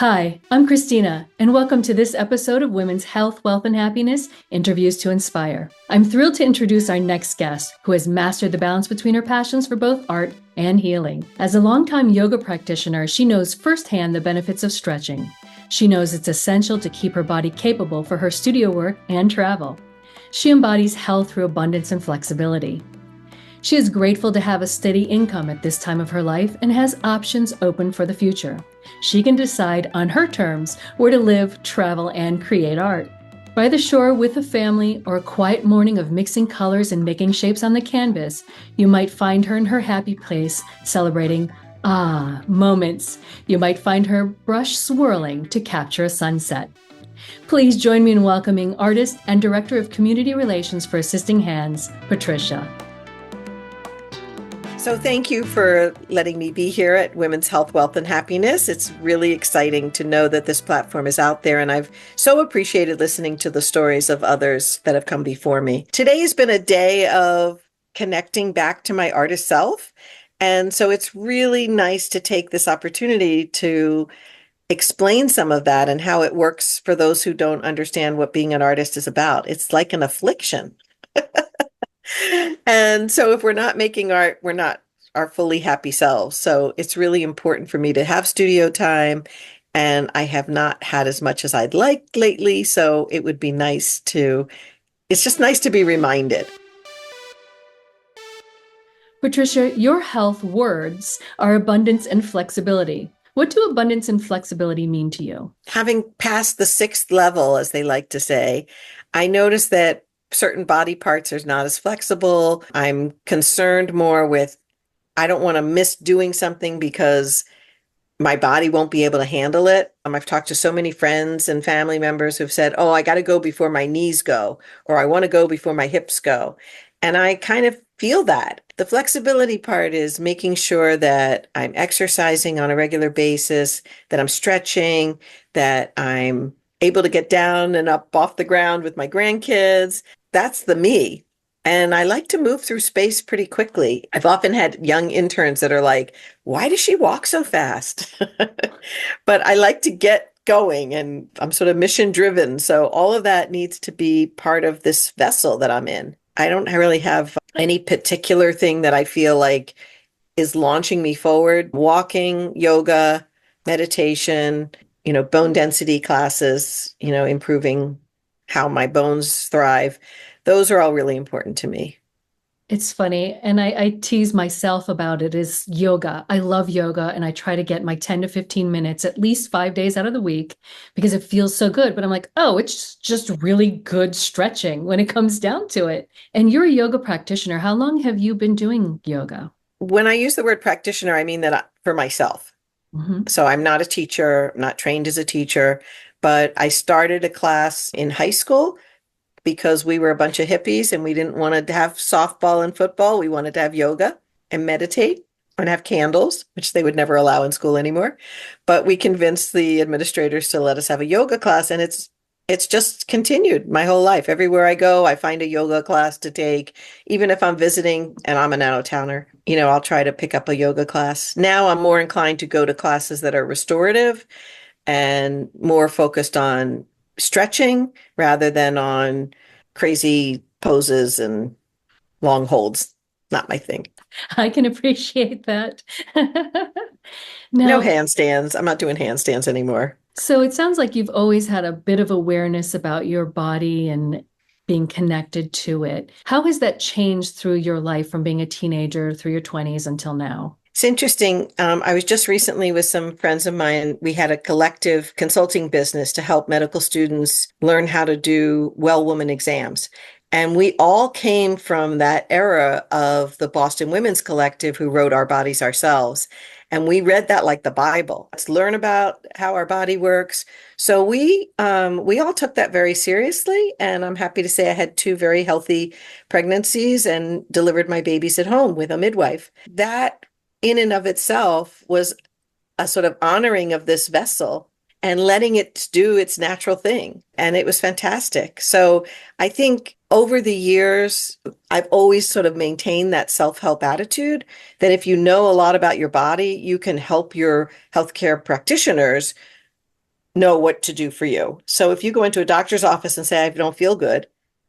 Hi, I'm Christina, and welcome to this episode of Women's Health, Wealth, and Happiness Interviews to Inspire. I'm thrilled to introduce our next guest, who has mastered the balance between her passions for both art and healing. As a longtime yoga practitioner, she knows firsthand the benefits of stretching. She knows it's essential to keep her body capable for her studio work and travel. She embodies health through abundance and flexibility. She is grateful to have a steady income at this time of her life and has options open for the future. She can decide on her terms where to live, travel, and create art. By the shore with a family or a quiet morning of mixing colors and making shapes on the canvas, you might find her in her happy place celebrating moments. You might find her brush swirling to capture a sunset. Please join me in welcoming artist and Director of Community Relations for Assisting Hands, Patricia. So thank you for letting me be here at Women's Health, Wealth, and Happiness. It's really exciting to know that this platform is out there, and I've so appreciated listening to the stories of others that have come before me. Today has been a day of connecting back to my artist self, and so it's really nice to take this opportunity to explain some of that and how it works for those who don't understand what being an artist is about. It's like an affliction. And so if we're not making art, we're not our fully happy selves. So it's really important for me to have studio time, and I have not had as much as I'd like lately. So it would be it's just nice to be reminded. Patricia, your health words are abundance and flexibility. What do abundance and flexibility mean to you? Having passed the sixth level, as they like to say, I noticed that certain body parts are not as flexible. I'm concerned more with, I don't want to miss doing something because my body won't be able to handle it. I've talked to so many friends and family members who've said, oh, I got to go before my knees go, or I want to go before my hips go. And I kind of feel that. The flexibility part is making sure that I'm exercising on a regular basis, that I'm stretching, that I'm able to get down and up off the ground with my grandkids. That's the me. And I like to move through space pretty quickly. I've often had young interns that are like, why does she walk so fast? But I like to get going, and I'm sort of mission driven. So all of that needs to be part of this vessel that I'm in. I don't really have any particular thing that I feel like is launching me forward. Walking, yoga, meditation, bone density classes, improving how my bones thrive. Those are all really important to me. It's funny, and I tease myself about it, is yoga. I love yoga, and I try to get my 10 to 15 minutes at least 5 days out of the week because it feels so good. But I'm like, oh, it's just really good stretching when it comes down to it. And you're a yoga practitioner. How long have you been doing yoga? When I use the word practitioner, I mean that for myself. Mm-hmm. So I'm not a teacher, I'm not trained as a teacher, but I started a class in high school because we were a bunch of hippies and we didn't want to have softball and football. We wanted to have yoga and meditate and have candles, which they would never allow in school anymore. But we convinced the administrators to let us have a yoga class, and it's just continued my whole life. Everywhere I go, I find a yoga class to take. Even if I'm visiting and I'm an out-of-towner, I'll try to pick up a yoga class. Now I'm more inclined to go to classes that are restorative and more focused on stretching rather than on crazy poses and long holds. Not my thing. I can appreciate that. No Now, handstands. I'm not doing handstands anymore. so it sounds like you've always had a bit of awareness about your body and being connected to it. How has that changed through your life from being a teenager through your 20s until now? It's interesting. I was just recently with some friends of mine. We had a collective consulting business to help medical students learn how to do well woman exams. And we all came from that era of the Boston Women's Collective, who wrote Our Bodies Ourselves. And we read that like the Bible. Let's learn about how our body works. So we all took that very seriously. And I'm happy to say I had 2 very healthy pregnancies and delivered my babies at home with a midwife. That in and of itself was a sort of honoring of this vessel and letting it do its natural thing. And it was fantastic. So I think over the years, I've always sort of maintained that self-help attitude that if you know a lot about your body, you can help your healthcare practitioners know what to do for you. So if you go into a doctor's office and say, I don't feel good,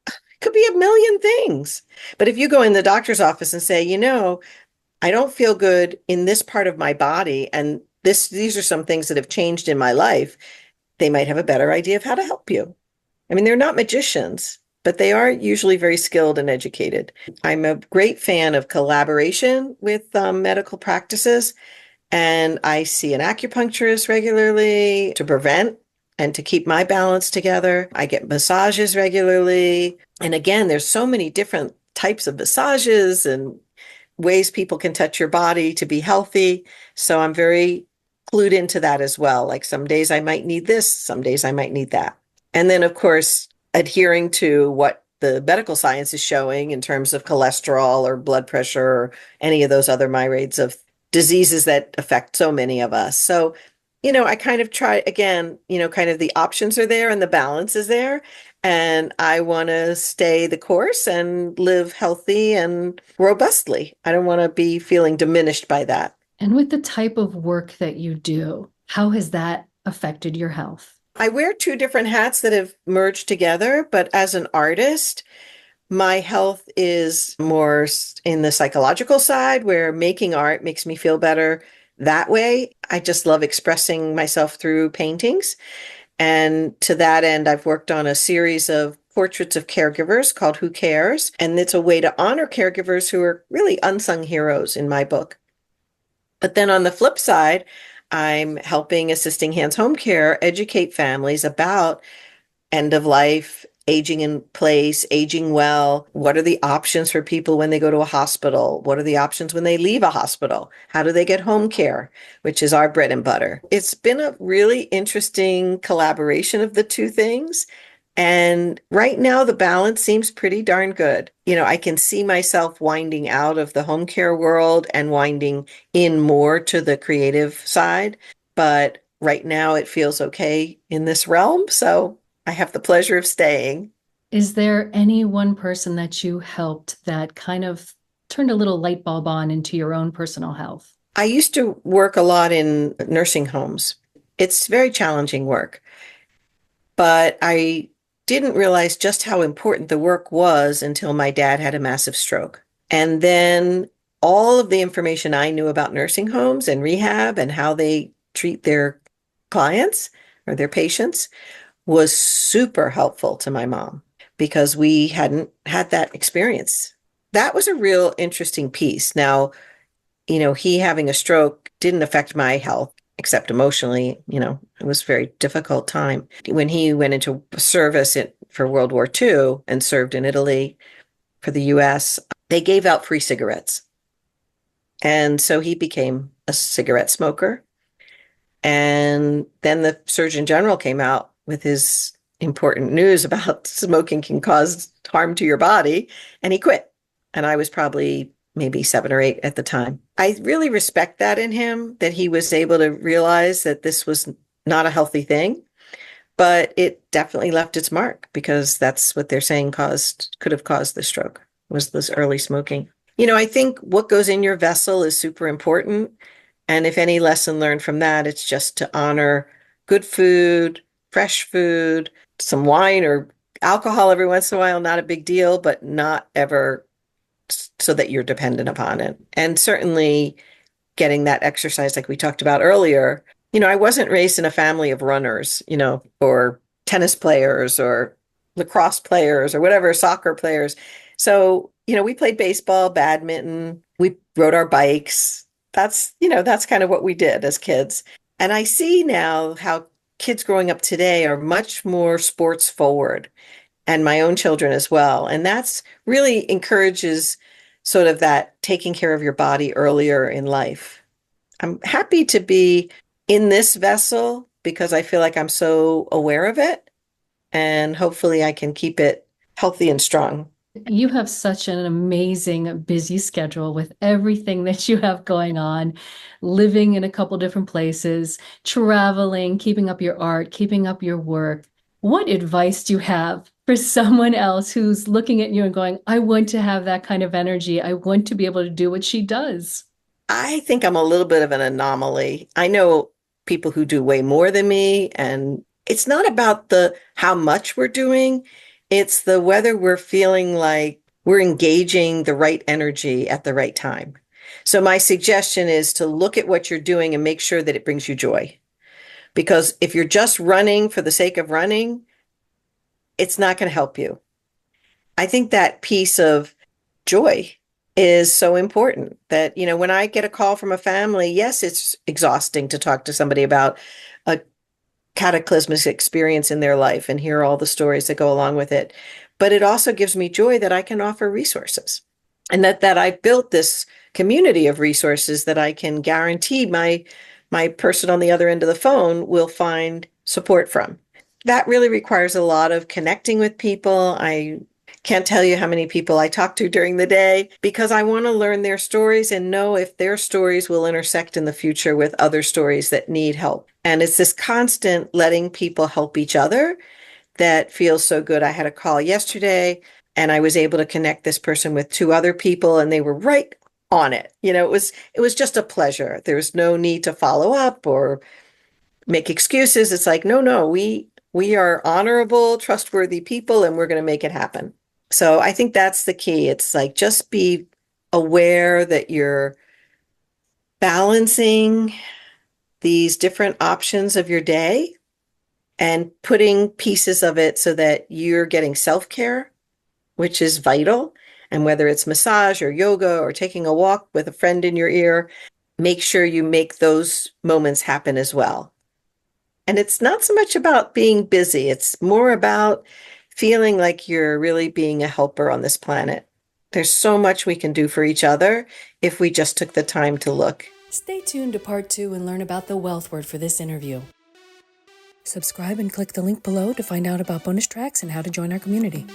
it could be a million things. But if you go in the doctor's office and say, I don't feel good in this part of my body, and these are some things that have changed in my life, they might have a better idea of how to help you. I mean, they're not magicians, but they are usually very skilled and educated. I'm a great fan of collaboration with medical practices, and I see an acupuncturist regularly to prevent and to keep my balance together. I get massages regularly. And again, there's so many different types of massages and ways people can touch your body to be healthy. So I'm very clued into that as well. Like some days I might need this, some days I might need that. And then, of course, adhering to what the medical science is showing in terms of cholesterol or blood pressure or any of those other myriads of diseases that affect so many of us. So, I kind of try again, kind of the options are there and the balance is there. And I want to stay the course and live healthy and robustly. I don't want to be feeling diminished by that. And with the type of work that you do, how has that affected your health? I wear two different hats that have merged together, but as an artist, my health is more in the psychological side, where making art makes me feel better that way. I just love expressing myself through paintings. And to that end, I've worked on a series of portraits of caregivers called Who Cares? And it's a way to honor caregivers who are really unsung heroes in my book. But then on the flip side, I'm helping Assisting Hands Home Care educate families about end of life, aging in place, aging well. What are the options for people when they go to a hospital? What are the options when they leave a hospital? How do they get home care, which is our bread and butter? It's been a really interesting collaboration of the two things. And right now, the balance seems pretty darn good. I can see myself winding out of the home care world and winding in more to the creative side. But right now, it feels okay in this realm. So I have the pleasure of staying. Is there any one person that you helped that kind of turned a little light bulb on into your own personal health? I used to work a lot in nursing homes. It's very challenging work, but I didn't realize just how important the work was until my dad had a massive stroke. And then all of the information I knew about nursing homes and rehab and how they treat their clients or their patients was super helpful to my mom because we hadn't had that experience. That was a real interesting piece. Now, he having a stroke didn't affect my health except emotionally. It was a very difficult time. When he went into service for World War II and served in Italy for the US, they gave out free cigarettes. And so he became a cigarette smoker. And then the Surgeon General came out with his important news about smoking can cause harm to your body, and he quit. And I was probably maybe 7 or 8 at the time. I really respect that in him, that he was able to realize that this was not a healthy thing, but it definitely left its mark because that's what they're saying could have caused the stroke, was this early smoking. I think what goes in your vessel is super important. And if any lesson learned from that, it's just to honor good food, fresh food, some wine or alcohol every once in a while, not a big deal, but not ever so that you're dependent upon it. And certainly getting that exercise like we talked about earlier. I wasn't raised in a family of runners, or tennis players or lacrosse players or whatever, soccer players. So, we played baseball, badminton, we rode our bikes. That's kind of what we did as kids. And I see now how kids growing up today are much more sports forward, and my own children as well. And that's really encourages sort of that taking care of your body earlier in life. I'm happy to be in this vessel because I feel like I'm so aware of it, and hopefully I can keep it healthy and strong. You have such an amazing, busy schedule with everything that you have going on, living in a couple different places, traveling, keeping up your art, keeping up your work. What advice do you have for someone else who's looking at you and going, I want to have that kind of energy. I want to be able to do what she does? I think I'm a little bit of an anomaly. I know people who do way more than me. And it's not about the how much we're doing, it's the whether we're feeling like we're engaging the right energy at the right time. So my suggestion is to look at what you're doing and make sure that it brings you joy. Because if you're just running for the sake of running, it's not going to help you. I think that piece of joy is so important that, when I get a call from a family, yes, it's exhausting to talk to somebody about a cataclysmic experience in their life and hear all the stories that go along with it. But it also gives me joy that I can offer resources and that I built this community of resources that I can guarantee my person on the other end of the phone will find support from. That really requires a lot of connecting with people. I can't tell you how many people I talk to during the day because I want to learn their stories and know if their stories will intersect in the future with other stories that need help. And it's this constant letting people help each other that feels so good. I had a call yesterday and I was able to connect this person with two other people and they were right on it. It was just a pleasure. There's no need to follow up or make excuses. It's like, no, we are honorable, trustworthy people and we're going to make it happen. So I think that's the key. It's like just be aware that you're balancing these different options of your day and putting pieces of it so that you're getting self-care, which is vital. And whether it's massage or yoga or taking a walk with a friend in your ear, make sure you make those moments happen as well. And it's not so much about being busy. It's more about feeling like you're really being a helper on this planet. There's so much we can do for each other if we just took the time to look. Stay tuned to part 2 and learn about the wealth word for this interview. Subscribe and click the link below to find out about bonus tracks and how to join our community.